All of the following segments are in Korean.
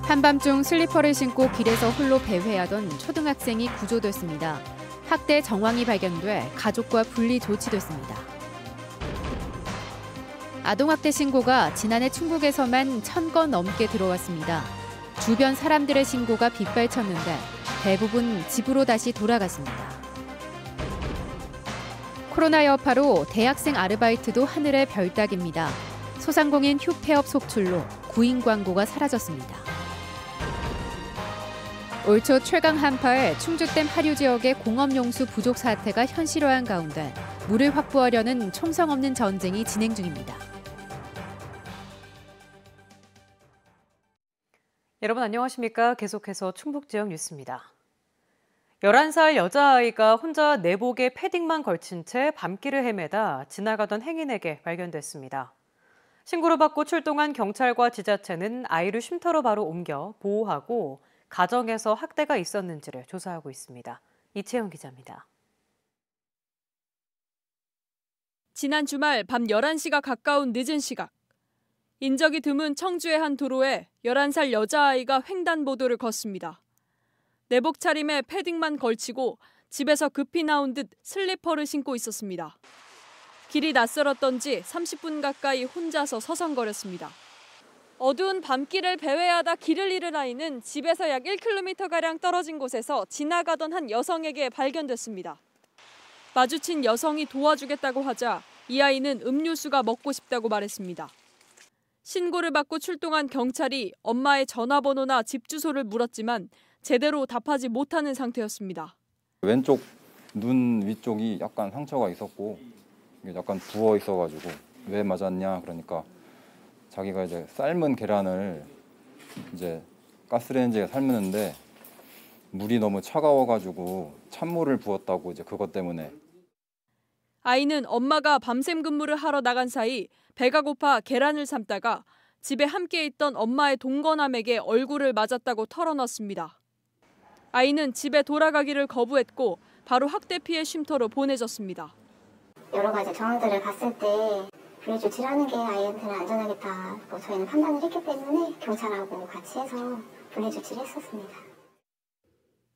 한밤중 슬리퍼를 신고 길에서 홀로 배회하던 초등학생이 구조됐습니다. 학대 정황이 발견돼 가족과 분리 조치됐습니다. 아동학대 신고가 지난해 충북에서만 1000건 넘게 들어왔습니다. 주변 사람들의 신고가 빗발쳤는데 대부분 집으로 다시 돌아갔습니다. 코로나 여파로 대학생 아르바이트도 하늘의 별 따기입니다. 소상공인 휴폐업 속출로 구인 광고가 사라졌습니다. 올 초 최강 한파에 충주댐 하류 지역의 공업용수 부족 사태가 현실화한 가운데 물을 확보하려는 총성 없는 전쟁이 진행 중입니다. 여러분 안녕하십니까? 계속해서 충북 지역 뉴스입니다. 11살 여자아이가 혼자 내복에 패딩만 걸친 채 밤길을 헤매다 지나가던 행인에게 발견됐습니다. 신고를 받고 출동한 경찰과 지자체는 아이를 쉼터로 바로 옮겨 보호하고 가정에서 학대가 있었는지를 조사하고 있습니다. 이채영 기자입니다. 지난 주말 밤 11시가 가까운 늦은 시각. 인적이 드문 청주의 한 도로에 11살 여자아이가 횡단보도를 걷습니다. 내복 차림에 패딩만 걸치고 집에서 급히 나온 듯 슬리퍼를 신고 있었습니다. 길이 낯설었던지 30분 가까이 혼자서 서성거렸습니다. 어두운 밤길을 배회하다 길을 잃은 아이는 집에서 약 1km가량 떨어진 곳에서 지나가던 한 여성에게 발견됐습니다. 마주친 여성이 도와주겠다고 하자 이 아이는 음료수가 먹고 싶다고 말했습니다. 신고를 받고 출동한 경찰이 엄마의 전화번호나 집 주소를 물었지만 제대로 답하지 못하는 상태였습니다. 왼쪽 눈 위쪽이 약간 상처가 있었고 약간 부어 있어가지고 왜 맞았냐 그러니까 자기가 이제 삶은 계란을 이제 가스레인지에 삶는데 물이 너무 차가워가지고 찬물을 부었다고 이제 그것 때문에. 아이는 엄마가 밤샘 근무를 하러 나간 사이 배가 고파 계란을 삶다가 집에 함께 있던 엄마의 동거남에게 얼굴을 맞았다고 털어놨습니다. 아이는 집에 돌아가기를 거부했고 바로 학대 피해 쉼터로 보내졌습니다. 여러 가지 정황들을 봤을 때 분리 조치를 하는 게 아이한테는 안전하겠다. 저희는 판단을 했기 때문에 경찰하고 같이 해서 분리 조치를 했었습니다.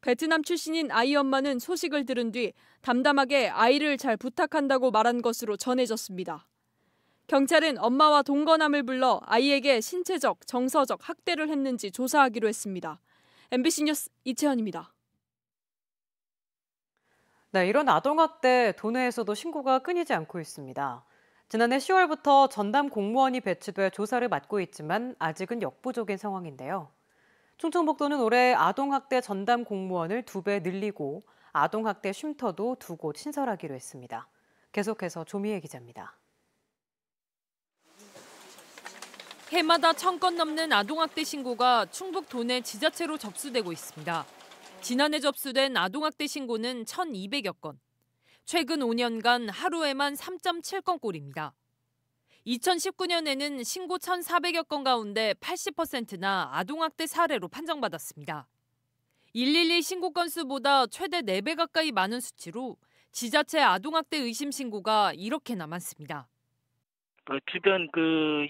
베트남 출신인 아이 엄마는 소식을 들은 뒤 담담하게 아이를 잘 부탁한다고 말한 것으로 전해졌습니다. 경찰은 엄마와 동거남을 불러 아이에게 신체적, 정서적 학대를 했는지 조사하기로 했습니다. MBC 뉴스 이채연입니다. 네, 이런 아동학대 도내에서도 신고가 끊이지 않고 있습니다. 지난해 10월부터 전담 공무원이 배치돼 조사를 맡고 있지만 아직은 역부족인 상황인데요. 충청북도는 올해 아동학대 전담 공무원을 2배 늘리고 아동학대 쉼터도 2곳 신설하기로 했습니다. 계속해서 조미애 기자입니다. 해마다 1000건 넘는 아동학대 신고가 충북 도내 지자체로 접수되고 있습니다. 지난해 접수된 아동학대 신고는 1200여 건. 최근 5년간 하루에만 3.7건꼴입니다. 2019년에는 신고 1400여 건 가운데 80%나 아동학대 사례로 판정받았습니다. 112 신고 건수보다 최대 4배 가까이 많은 수치로 지자체 아동학대 의심 신고가 이렇게나 많습니다. 주변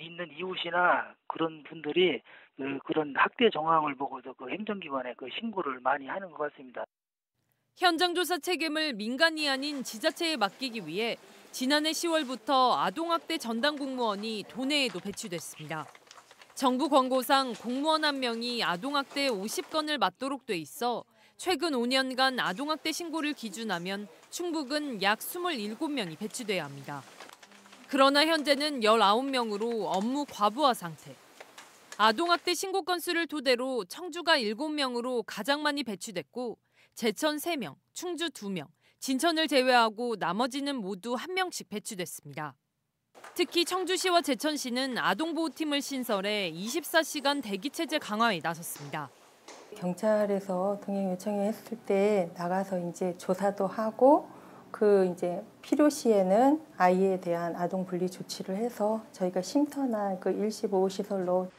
있는 이웃이나 그런 분들이 그런 학대 정황을 보고도 행정기관에 신고를 많이 하는 것 같습니다. 현장 조사 책임을 민간이 아닌 지자체에 맡기기 위해 지난해 10월부터 아동학대 전담 공무원이 도내에도 배치됐습니다. 정부 권고상 공무원 한 명이 아동학대 50건을 맡도록 돼 있어 최근 5년간 아동학대 신고를 기준하면 충북은 약 27명이 배치돼야 합니다. 그러나 현재는 19명으로 업무 과부하 상태. 아동학대 신고 건수를 토대로 청주가 7명으로 가장 많이 배치됐고 제천 3명, 충주 2명, 진천을 제외하고 나머지는 모두 1명씩 배치됐습니다. 특히 청주시와 제천시는 아동보호팀을 신설해 24시간 대기체제 강화에 나섰습니다. 경찰에서 동행 요청을 했을 때 나가서 이제 조사도 하고 이제 필요시에는 아이에 대한 아동 분리 조치를 해서 저희가 쉼터나 일시보호시설로.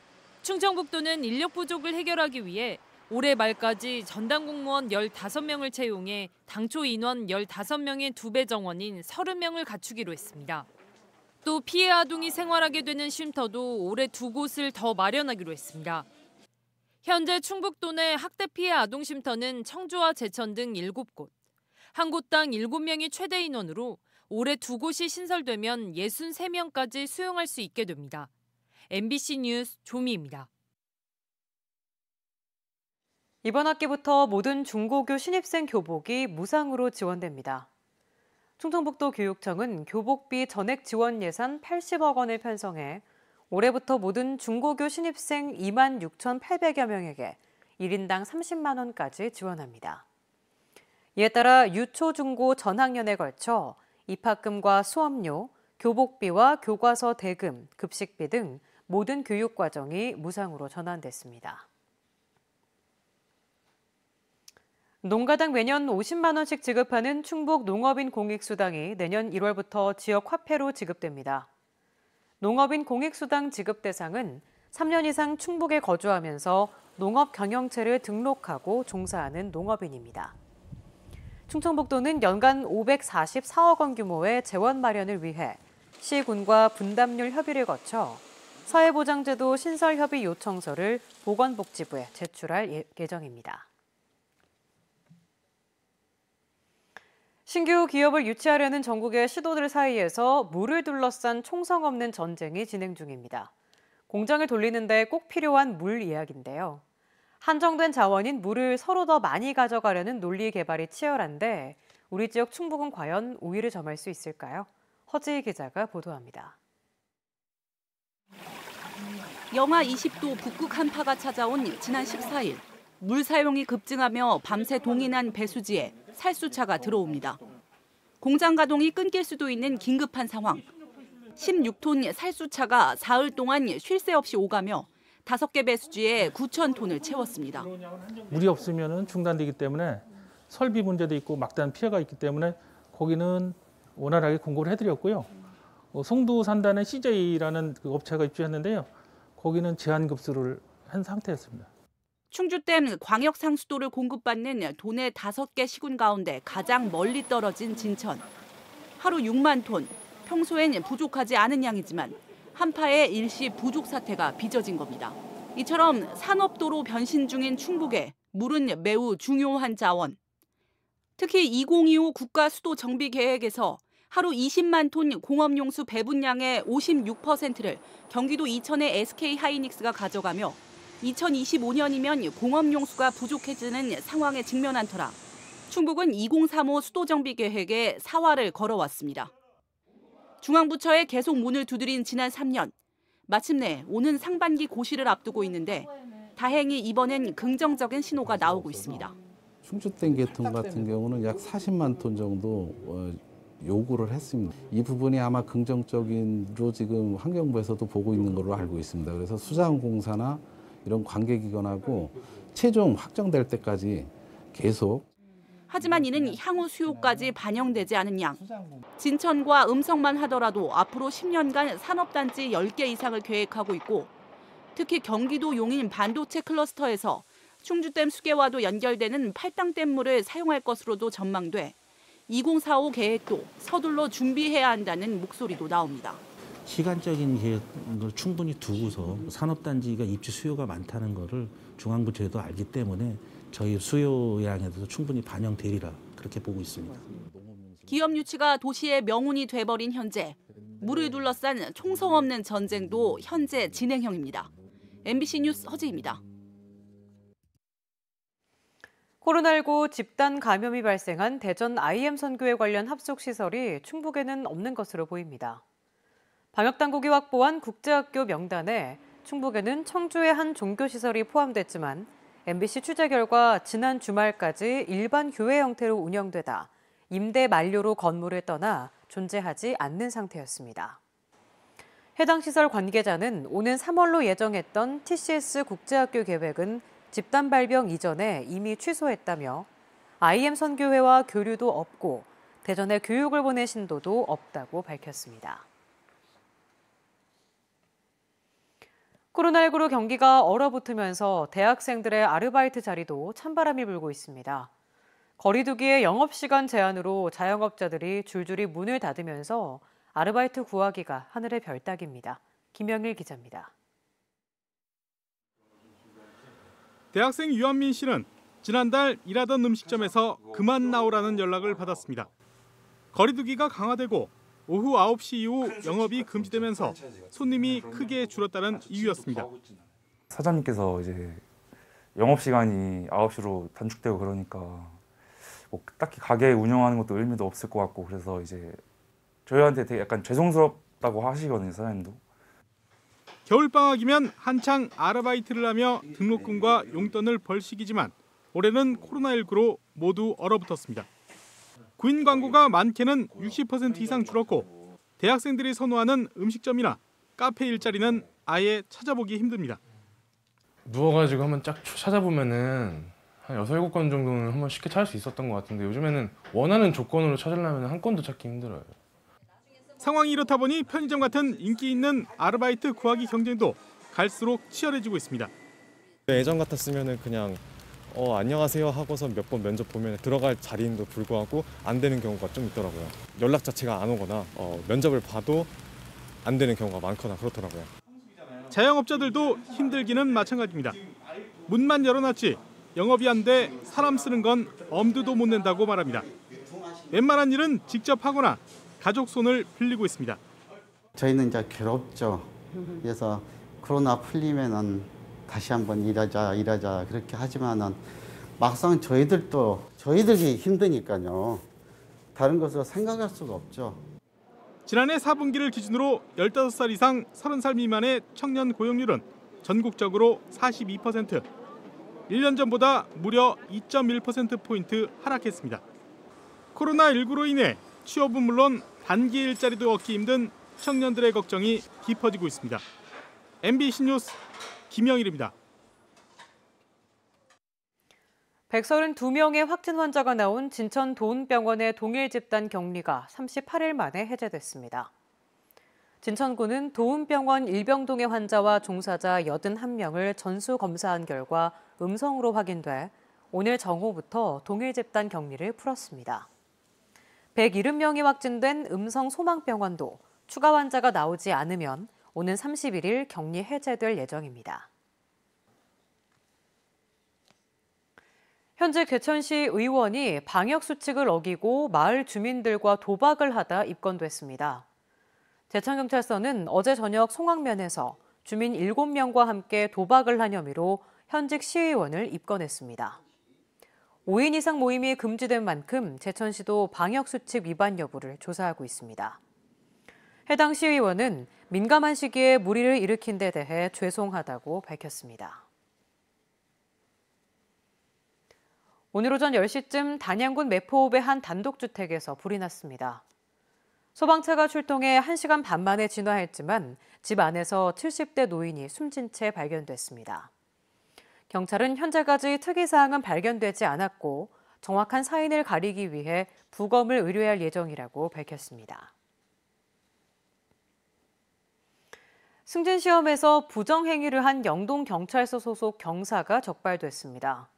충청북도는 인력 부족을 해결하기 위해 올해 말까지 전담 공무원 15명을 채용해 당초 인원 15명의 2배 정원인 30명을 갖추기로 했습니다. 또 피해 아동이 생활하게 되는 쉼터도 올해 2곳을 더 마련하기로 했습니다. 현재 충북도 내 학대 피해 아동 쉼터는 청주와 제천 등 7곳, 한 곳당 7명이 최대 인원으로 올해 2곳이 신설되면 63명까지 수용할 수 있게 됩니다. MBC 뉴스 조미입니다. 이번 학기부터 모든 중고교 신입생 교복이 무상으로 지원됩니다. 충청북도 교육청은 교복비 전액 지원 예산 80억 원을 편성해 올해부터 모든 중고교 신입생 26,800여 명에게 1인당 30만 원까지 지원합니다. 이에 따라 유초, 중고 전학년에 걸쳐 입학금과 수업료, 교복비와 교과서 대금, 급식비 등 모든 교육과정이 무상으로 전환됐습니다. 농가당 매년 50만 원씩 지급하는 충북 농업인 공익수당이 내년 1월부터 지역 화폐로 지급됩니다. 농업인 공익수당 지급 대상은 3년 이상 충북에 거주하면서 농업 경영체를 등록하고 종사하는 농업인입니다. 충청북도는 연간 544억 원 규모의 재원 마련을 위해 시군과 분담률 협의를 거쳐 사회보장제도 신설협의 요청서를 보건복지부에 제출할 예정입니다. 신규 기업을 유치하려는 전국의 시도들 사이에서 물을 둘러싼 총성 없는 전쟁이 진행 중입니다. 공장을 돌리는데 꼭 필요한 물 이야기인데요. 한정된 자원인 물을 서로 더 많이 가져가려는 논리 개발이 치열한데 우리 지역 충북은 과연 우위를 점할 수 있을까요? 허지희 기자가 보도합니다. 영하 20도 북극 한파가 찾아온 지난 14일. 물 사용이 급증하며 밤새 동인한 배수지에 살수차가 들어옵니다. 공장 가동이 끊길 수도 있는 긴급한 상황. 16톤 살수차가 사흘 동안 쉴 새 없이 오가며 5개 배수지에 9,000톤을 채웠습니다. 물이 없으면 중단되기 때문에 설비 문제도 있고 막대한 피해가 있기 때문에 거기는 원활하게 공고를 해드렸고요. 송도 산단에 CJ라는 그 업체가 입주했는데요. 거기는 제한급수를 한 상태였습니다. 충주댐 광역상수도를 공급받는 도내 5개 시군 가운데 가장 멀리 떨어진 진천. 하루 6만 톤, 평소엔 부족하지 않은 양이지만 한파에 일시 부족 사태가 빚어진 겁니다. 이처럼 산업도로 변신 중인 충북에 물은 매우 중요한 자원. 특히 2025 국가수도정비계획에서 하루 20만 톤 공업용수 배분량의 56%를 경기도 이천의 SK하이닉스가 가져가며 2025년이면 공업용수가 부족해지는 상황에 직면한 터라 충북은 2035 수도정비계획에 사활을 걸어왔습니다. 중앙부처에 계속 문을 두드린 지난 3년. 마침내 오는 상반기 고시를 앞두고 있는데 다행히 이번엔 긍정적인 신호가 나오고 있습니다. 충주댐 계통 같은 경우는 약 40만 톤 정도 요구를 했습니다. 이 부분이 아마 긍정적인로 지금 환경부에서도 보고 있는 걸로 알고 있습니다. 그래서 수자원공사나 이런 관계기관하고 최종 확정될 때까지 계속. 하지만 이는 향후 수요까지 반영되지 않은 양. 진천과 음성만 하더라도 앞으로 10년간 산업단지 10개 이상을 계획하고 있고 특히 경기도 용인 반도체 클러스터에서 충주댐 수계와도 연결되는 팔당댐물을 사용할 것으로도 전망돼 2045 계획도 서둘러 준비해야 한다는 목소리도 나옵니다. 시간적인 계획을 충분히 두고서 산업단지가 입주 수요가 많다는 것을 중앙부처에도 알기 때문에 저희 수요량에도 충분히 반영되리라 그렇게 보고 있습니다. 기업 유치가 도시의 명운이 돼버린 현재 물을 둘러싼 총성 없는 전쟁도 현재 진행형입니다. MBC 뉴스 허지입니다. 코로나19 집단 감염이 발생한 대전 IM 선교회 관련 합숙시설이 충북에는 없는 것으로 보입니다. 방역당국이 확보한 국제학교 명단에 충북에는 청주의 한 종교시설이 포함됐지만 MBC 취재 결과 지난 주말까지 일반 교회 형태로 운영되다 임대 만료로 건물을 떠나 존재하지 않는 상태였습니다. 해당 시설 관계자는 오는 3월로 예정했던 TCS 국제학교 계획은 집단 발병 이전에 이미 취소했다며 IM 선교회와 교류도 없고 대전에 교육을 보낸 신도도 없다고 밝혔습니다. 코로나19로 경기가 얼어붙으면서 대학생들의 아르바이트 자리도 찬바람이 불고 있습니다. 거리두기의 영업시간 제한으로 자영업자들이 줄줄이 문을 닫으면서 아르바이트 구하기가 하늘의 별따기입니다. 김영일 기자입니다. 대학생 유한민 씨는 지난달 일하던 음식점에서 그만 나오라는 연락을 받았습니다. 거리두기가 강화되고 오후 9시 이후 영업이 금지되면서 손님이 크게 줄었다는 이유였습니다. 사장님께서 이제 영업 시간이 9시로 단축되고 그러니까 뭐 딱히 가게 운영하는 것도 의미도 없을 것 같고 그래서 이제 저희한테 되게 약간 죄송스럽다고 하시거든요, 사장님도. 겨울방학이면 한창 아르바이트를 하며 등록금과 용돈을 벌 시기지만 올해는 코로나19로 모두 얼어붙었습니다. 구인 광고가 많게는 60% 이상 줄었고 대학생들이 선호하는 음식점이나 카페 일자리는 아예 찾아보기 힘듭니다. 누워가지고 한번 쫙 찾아보면은 한 6, 7건 정도는 한번 쉽게 찾을 수 있었던 것 같은데 요즘에는 원하는 조건으로 찾으려면 한 건도 찾기 힘들어요. 상황이 이렇다 보니 편의점 같은 인기 있는 아르바이트 구하기 경쟁도 갈수록 치열해지고 있습니다. 예전 같았으면은 그냥 안녕하세요 하고서 몇 번 면접 보면 들어갈 자리인도 불구하고 안 되는 경우가 좀 있더라고요. 연락 자체가 안 오거나 면접을 봐도 안 되는 경우가 많거나 그렇더라고요. 자영업자들도 힘들기는 마찬가지입니다. 문만 열어놨지 영업이 안 돼 사람 쓰는 건 엄두도 못 낸다고 말합니다. 웬만한 일은 직접 하거나 가족 손을 빌리고 있습니다. 저희는 이제 괴롭죠. 그래서 코로나 풀리면은 다시 한번 일하자 그렇게 하지만은 막상 저희들이 힘드니까요. 다른 것을 생각할 수가 없죠. 지난해 4분기를 기준으로 15살 이상 30살 미만의 청년 고용률은 전국적으로 42%, 1년 전보다 무려 2.1%포인트 하락했습니다. 코로나19로 인해 취업은 물론 단기 일자리도 얻기 힘든 청년들의 걱정이 깊어지고 있습니다. MBC 뉴스 김영일입니다. 132명의 확진 환자가 나온 진천 도운병원의 동일 집단 격리가 38일 만에 해제됐습니다. 진천구는 도운병원 일병동의 환자와 종사자 81명을 전수 검사한 결과 음성으로 확인돼 오늘 정오부터 동일 집단 격리를 풀었습니다. 170명이 확진된 음성 소망병원도 추가 환자가 나오지 않으면 오는 31일 격리 해제될 예정입니다. 현재 괴천시 의원이 방역수칙을 어기고 마을 주민들과 도박을 하다 입건됐습니다. 제천경찰서는 어제 저녁 송악면에서 주민 7명과 함께 도박을 한 혐의로 현직 시의원을 입건했습니다. 5인 이상 모임이 금지된 만큼 제천시도 방역수칙 위반 여부를 조사하고 있습니다. 해당 시의원은 민감한 시기에 무리를 일으킨 데 대해 죄송하다고 밝혔습니다. 오늘 오전 10시쯤 단양군 매포읍의 한 단독주택에서 불이 났습니다. 소방차가 출동해 1시간 반 만에 진화했지만 집 안에서 70대 노인이 숨진 채 발견됐습니다. 경찰은 현재까지 특이사항은 발견되지 않았고 정확한 사인을 가리기 위해 부검을 의뢰할 예정이라고 밝혔습니다. 승진시험에서 부정행위를 한 영동경찰서 소속 경사가 적발됐습니다.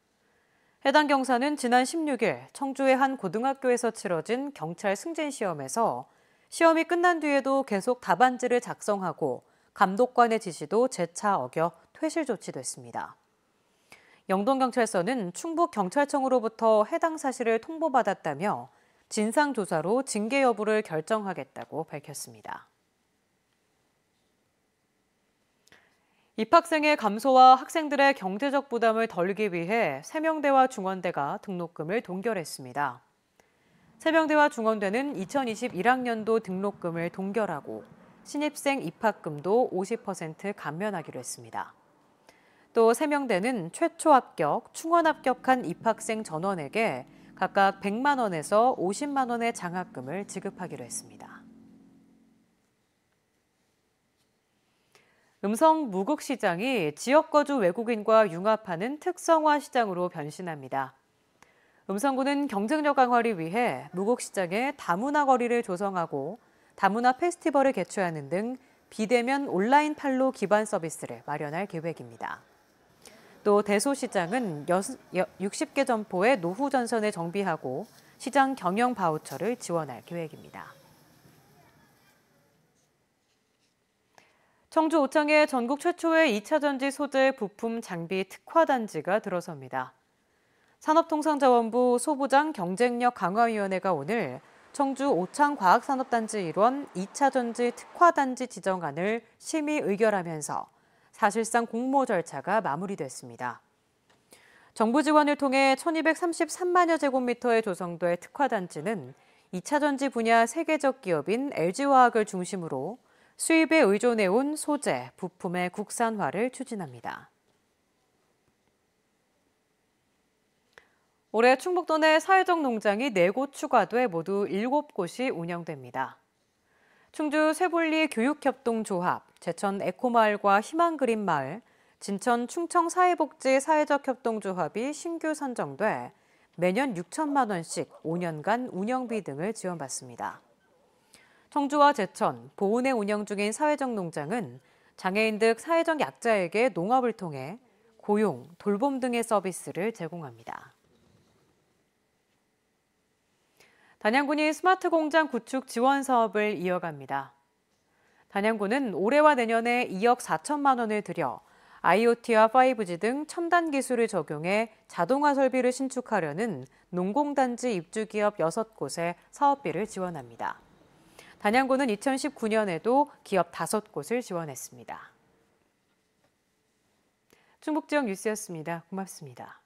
해당 경사는 지난 16일 청주의 한 고등학교에서 치러진 경찰 승진시험에서 시험이 끝난 뒤에도 계속 답안지를 작성하고 감독관의 지시도 재차 어겨 퇴실 조치됐습니다. 영동경찰서는 충북경찰청으로부터 해당 사실을 통보받았다며 진상조사로 징계 여부를 결정하겠다고 밝혔습니다. 입학생의 감소와 학생들의 경제적 부담을 덜기 위해 세명대와 중원대가 등록금을 동결했습니다. 세명대와 중원대는 2021학년도 등록금을 동결하고 신입생 입학금도 50% 감면하기로 했습니다. 또 세명대는 최초 합격, 충원 합격한 입학생 전원에게 각각 100만 원에서 50만 원의 장학금을 지급하기로 했습니다. 음성 무국시장이 지역거주 외국인과 융합하는 특성화 시장으로 변신합니다. 음성구는 경쟁력 강화를 위해 무국시장에 다문화 거리를 조성하고 다문화 페스티벌을 개최하는 등 비대면 온라인 판로 기반 서비스를 마련할 계획입니다. 또 대소시장은 60개 점포의 노후 전선을 정비하고 시장 경영 바우처를 지원할 계획입니다. 청주 오창에 전국 최초의 2차 전지 소재 부품 장비 특화단지가 들어섭니다. 산업통상자원부 소부장 경쟁력 강화위원회가 오늘 청주 오창과학산업단지 일원 2차 전지 특화단지 지정안을 심의 의결하면서 사실상 공모 절차가 마무리됐습니다. 정부 지원을 통해 1233만여 제곱미터에 조성될 특화단지는 2차 전지 분야 세계적 기업인 LG화학을 중심으로 수입에 의존해온 소재, 부품의 국산화를 추진합니다. 올해 충북도 내 사회적 농장이 4곳 추가돼 모두 7곳이 운영됩니다. 충주 쇠분리 교육협동조합, 제천 에코마을과 희망그린마을, 진천 충청사회복지 사회적협동조합이 신규 선정돼 매년 6천만 원씩 5년간 운영비 등을 지원받습니다. 청주와 제천, 보은에 운영 중인 사회적 농장은 장애인 등 사회적 약자에게 농업을 통해 고용, 돌봄 등의 서비스를 제공합니다. 단양군이 스마트 공장 구축 지원 사업을 이어갑니다. 단양군은 올해와 내년에 2억 4천만 원을 들여 IoT와 5G 등 첨단 기술을 적용해 자동화 설비를 신축하려는 농공단지 입주기업 6곳에 사업비를 지원합니다. 단양군은 2019년에도 기업 5곳을 지원했습니다. 충북지역 뉴스였습니다. 고맙습니다.